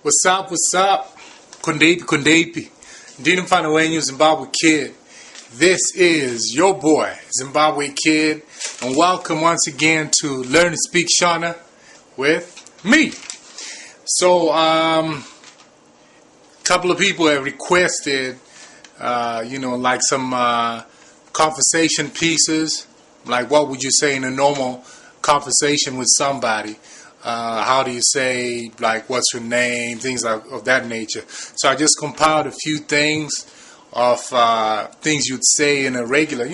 What's up? What's up? Kundepi. Ndini mfana wenyu Zimbabwe Kid. This is your boy, Zimbabwe Kid, and welcome once again to Learn to Speak SHONA with me. So, couple of people have requested, like some conversation pieces. Like, what would you say in a normal conversation with somebody? How do you say, like, what's your name? Things of that nature. So I just compiled a few things of things you'd say in a regular,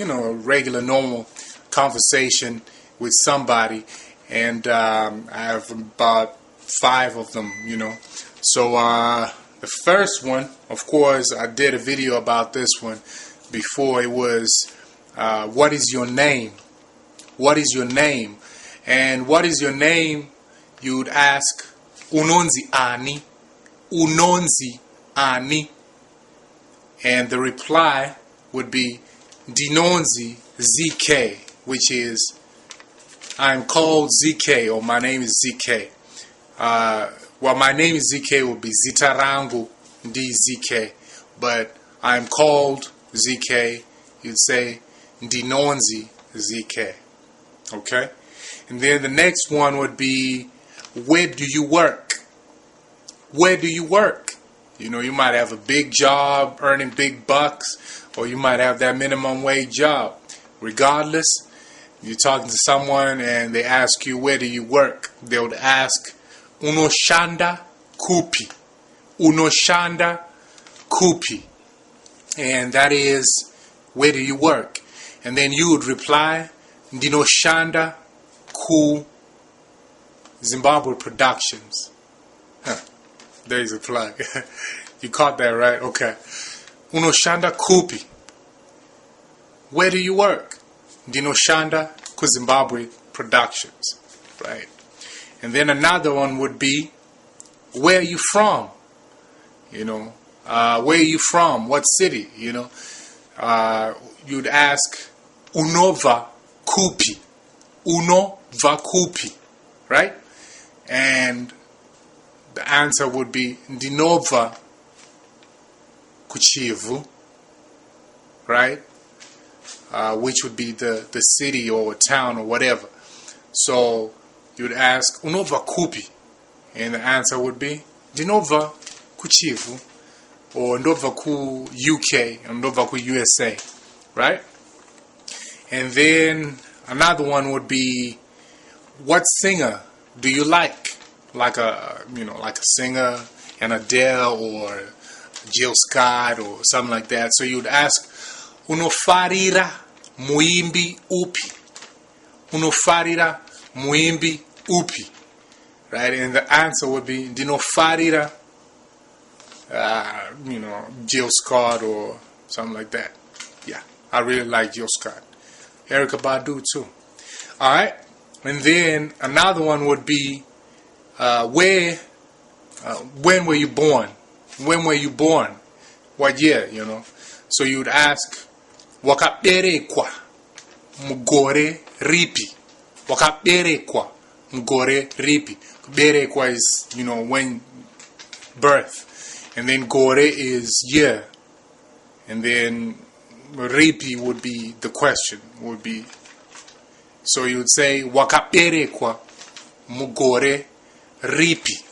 normal conversation with somebody. And I have about 5 of them, So the first one, of course, I did a video about this one before. It was, what is your name? What is your name? And what is your name? You'd ask, unonzi ani? Unonzi ani? And the reply would be, dinonzi ZK, which is, I'm called ZK, or my name is ZK. My name is ZK would be Zitarangu ndi ZK, but I'm called ZK, you'd say, dinonzi ZK. Okay? And then the next one would be, where do you work? Where do you work? You might have a big job earning big bucks, or you might have that minimum wage job. Regardless, you're talking to someone and they ask you, where do you work? They would ask, unoshanda kupi. Unoshanda kupi. And that is, where do you work? And then you would reply, ndinoshanda ku Zimbabwe Productions. There's a plug. You caught that, right? Okay. Unoshanda kupi. Where do you work? Ndinoshanda ku Zimbabwe Productions. Right. And then another one would be, where are you from? Where are you from? What city? You'd ask, unova kupi. Unova kupi. Right? And the answer would be ndinova kuchivu, right? Which would be the city or town or whatever. So you'd ask unova kupi, and the answer would be ndinova kuchivu, or ndova ku UK, or ndova ku USA, right? And then another one would be, what singer do you like? Like a singer, an Adele or Jill Scott or something like that. So you'd ask, unofarira muimbi upi? Unofarira muimbi upi? Right? And the answer would be, ndinofarira, Jill Scott or something like that. Yeah, I really like Jill Scott. Erykah Badu too. Alright? And then another one would be, when were you born? When were you born? What year, So you'd ask, wakaberekwa mugore ripi? Wakaberekwa mugore ripi? Berekwa is, when birth. And then gore is year. And then ripi would be the question, so you would say, wakaberekwa mugore ripi.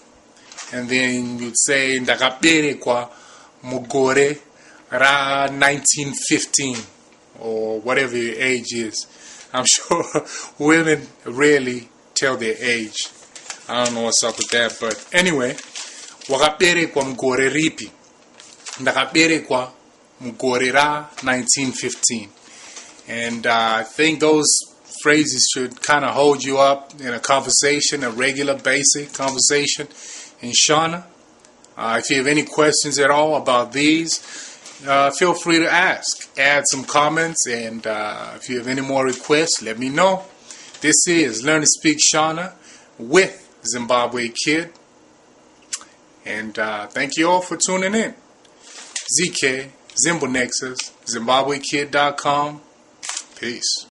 And then you'd say, ndakaberekwa mugore ra 1915, or whatever your age is. I'm sure women rarely tell their age. I don't know what's up with that, but anyway, wakaberekwa mugore ripi? Ndakaberekwa mugore ra 1915. And I think those phrases should kind of hold you up in a conversation, a regular, basic conversation in SHONA. If you have any questions at all about these, feel free to ask. Add some comments, and if you have any more requests, let me know. This is Learn to Speak SHONA with Zimbabwe Kid. And thank you all for tuning in. ZK, Zimbonexus, ZimbabweKid.com. Peace.